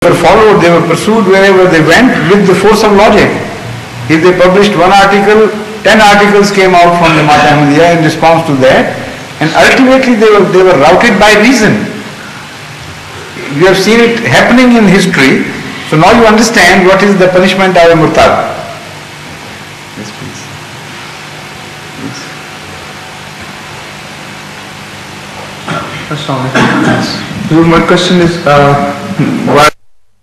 were followed, they were pursued wherever they went with the force of logic. If they published one article, 10 articles came out from the Jamaat Ahmadiyya in response to that, and ultimately they were routed by reason. We have seen it happening in history, so now you understand what is the punishment of a murtad. Yes, please. So my question is, why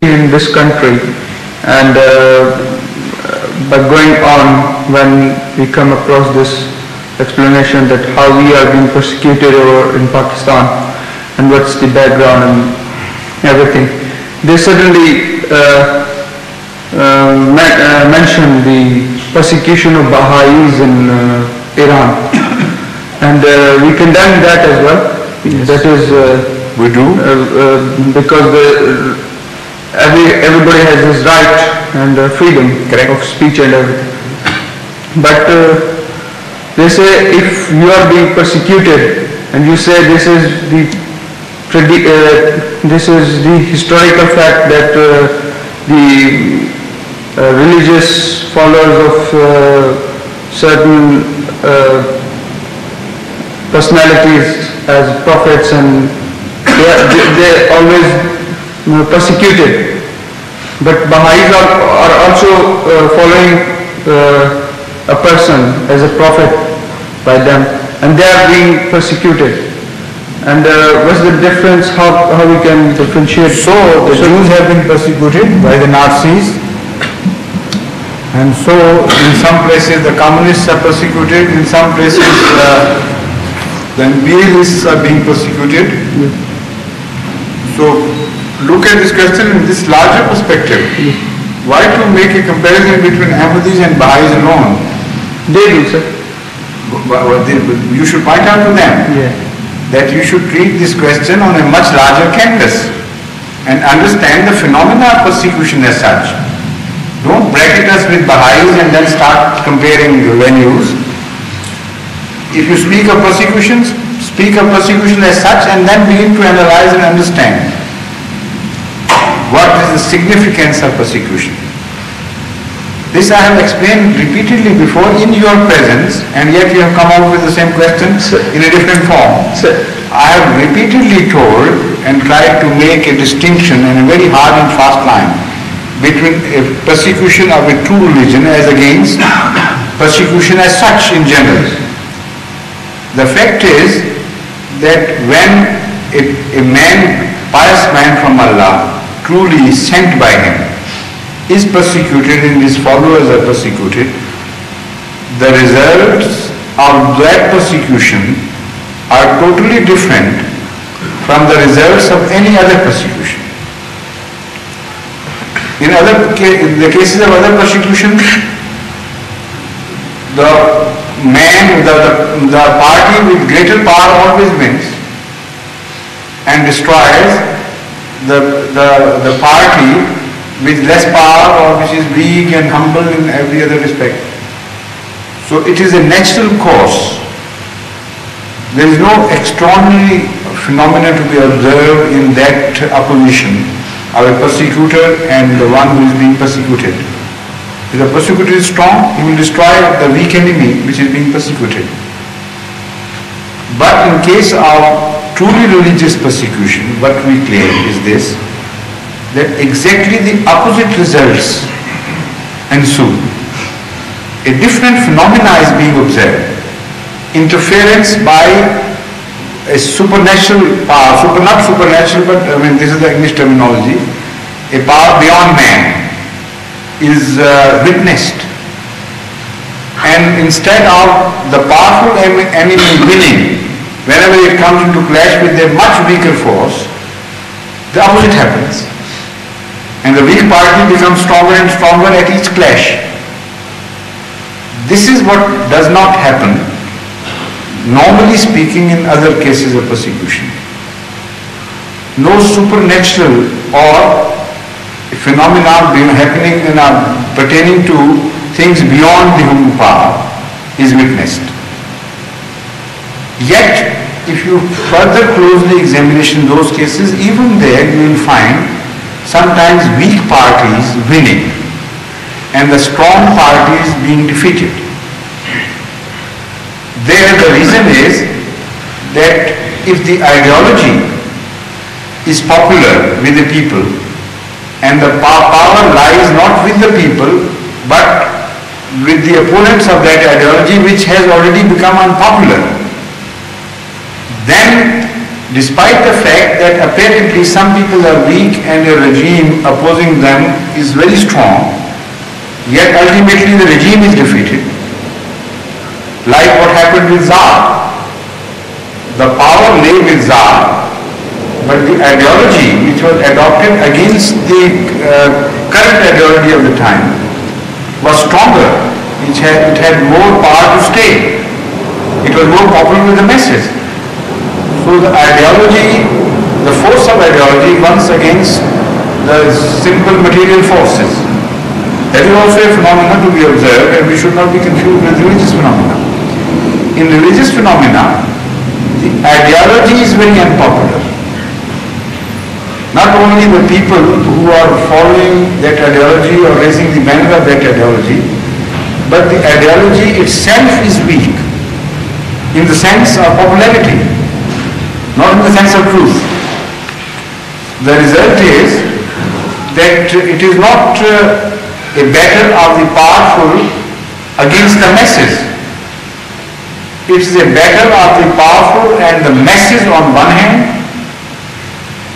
in this country, and by going on, when we come across this explanation that how we are being persecuted over in Pakistan and what's the background and everything, they suddenly mention the persecution of Baha'is in Iran, and we condemn that as well. Yes. That is, we do, because everybody has his right and freedom of speech and everything. But they say if you are being persecuted and you say this is the historical fact that the religious followers of certain personalities as prophets, and they always persecuted. But Baha'is are also following a person as a prophet by them, and they are being persecuted. And what's the difference? How we can differentiate? So the Jews have been persecuted by the Nazis, and so in some places the communists are persecuted, in some places the imperialists are being persecuted. Yes. So look at this question in this larger perspective. Yes. Why to make a comparison between Ahmadis and Baha'is alone? They do, sir. You should point out to them that you should treat this question on a much larger canvas and understand the phenomena of persecution as such. Don't bracket us with Baha'is and then start comparing venues. If you speak of persecution as such, and then begin to analyze and understand what is the significance of persecution. This I have explained repeatedly before in your presence, and yet you have come out with the same question in a different form. I have repeatedly told and tried to make a distinction in a very hard and fast line between a persecution of a true religion as against persecution as such in general. The fact is that when a man, pious man from Allah, truly sent by Him, is persecuted and his followers are persecuted, the results of that persecution are totally different from the results of any other persecution. In the cases of other persecution, the party with greater power always wins and destroys the party with less power or which is weak and humble in every other respect. So it is a natural course. There is no extraordinary phenomena to be observed in that opposition of a persecutor and the one who is being persecuted. If the persecutor is strong, he will destroy the weak enemy which is being persecuted. But in case of truly religious persecution, what we claim is this, that exactly the opposite results ensue. A different phenomena is being observed. Interference by a supernatural power, not supernatural, but this is the English terminology, a power beyond man is witnessed, and instead of the powerful enemy winning, whenever it comes into clash with a much weaker force, the opposite happens, and the weak party becomes stronger and stronger at each clash. This is what does not happen, normally speaking, in other cases of persecution. No supernatural or phenomena happening pertaining to things beyond the human power is witnessed. Yet, if you further closely examine those cases, even there you will find sometimes weak parties winning and the strong parties being defeated. There the reason is that if the ideology is popular with the people and the power lies not with the people but with the opponents of that ideology which has already become unpopular, then despite the fact that apparently some people are weak and a regime opposing them is very strong, yet ultimately the regime is defeated. Like what happened with Tsar. The power lay with Tsar, but the ideology which was adopted against the current ideology of the time was stronger. It had more power to stay. It was more popular with the masses. So the ideology, the force of ideology runs against the simple material forces. That is also a phenomenon to be observed, and we should not be confused with religious phenomena. In religious phenomena, the ideology is very unpopular. Not only the people who are following that ideology or raising the banner of that ideology, but the ideology itself is weak in the sense of popularity, not in the sense of truth. The result is that it is not a battle of the powerful against the masses. It is a battle of the powerful and the masses on one hand,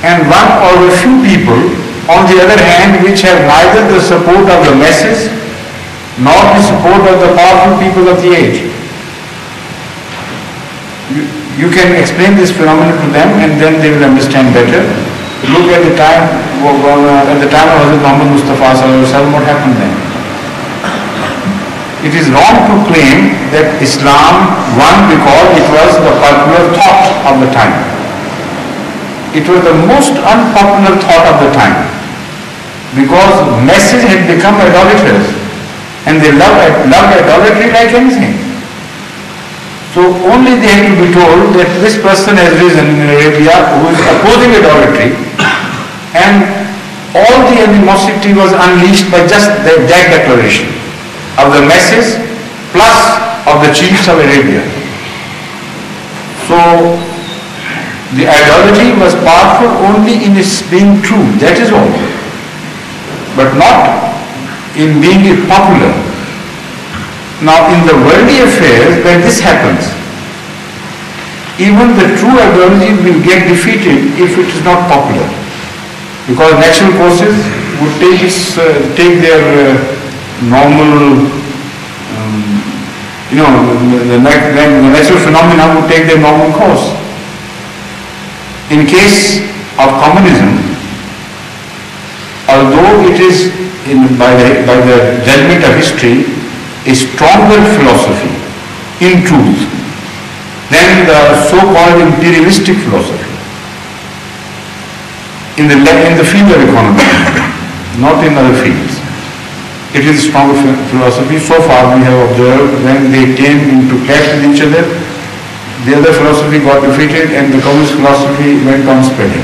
and one or a few people on the other hand which have neither the support of the masses nor the support of the powerful people of the age. You can explain this phenomenon to them and then they will understand better. Look at the time of Hazrat Muhammad Mustafa sallallahu alaihi wasallam, what happened then? It is wrong to claim that Islam won because it was the popular thought of the time. It was the most unpopular thought of the time because masses had become idolaters and they loved idolatry like anything. So only they had to be told that this person has risen in Arabia who is opposing idolatry, and all the animosity was unleashed by just that declaration of the masses plus of the chiefs of Arabia. So the ideology was powerful only in its being true, that is all, but not in being popular. Now in the worldly affairs where this happens, even the true ideology will get defeated if it is not popular, because natural forces would take their normal, the natural phenomena would take their normal course. In case of communism, although it is by the judgment of history a stronger philosophy in truth than the so-called imperialistic philosophy in the field of economy, not in other fields. It is a stronger philosophy. So far we have observed when they came into clash with each other, the other philosophy got defeated and the communist philosophy went on spreading.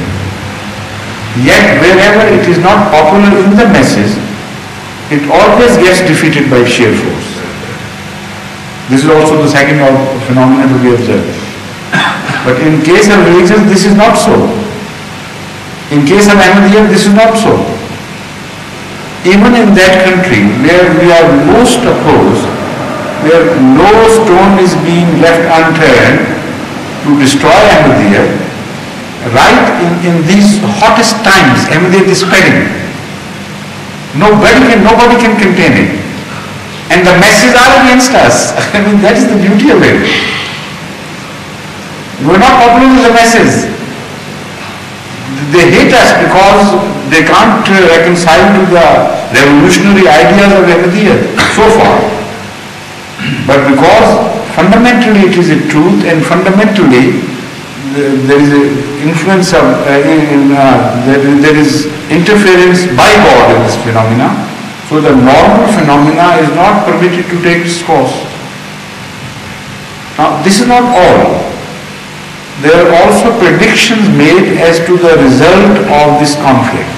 Yet wherever it is not popular in the masses, it always gets defeated by sheer force. This is also the second phenomenon to be observed. But in case of religion, this is not so. In case of Ahmadiyya, this is not so. Even in that country where we are most opposed, where no stone is being left unturned to destroy Ahmadiyya, right in these hottest times, Ahmadiyya is spreading. Nobody can contain it. And the masses are against us. I mean, that is the beauty of it. We are not popular with the masses. They hate us because they can't reconcile to the revolutionary ideas of Ahmadiyya so far. But because fundamentally it is a truth and fundamentally there is an influence of, there is interference by God in this phenomena. So the normal phenomena is not permitted to take its course. Now this is not all. There are also predictions made as to the result of this conflict.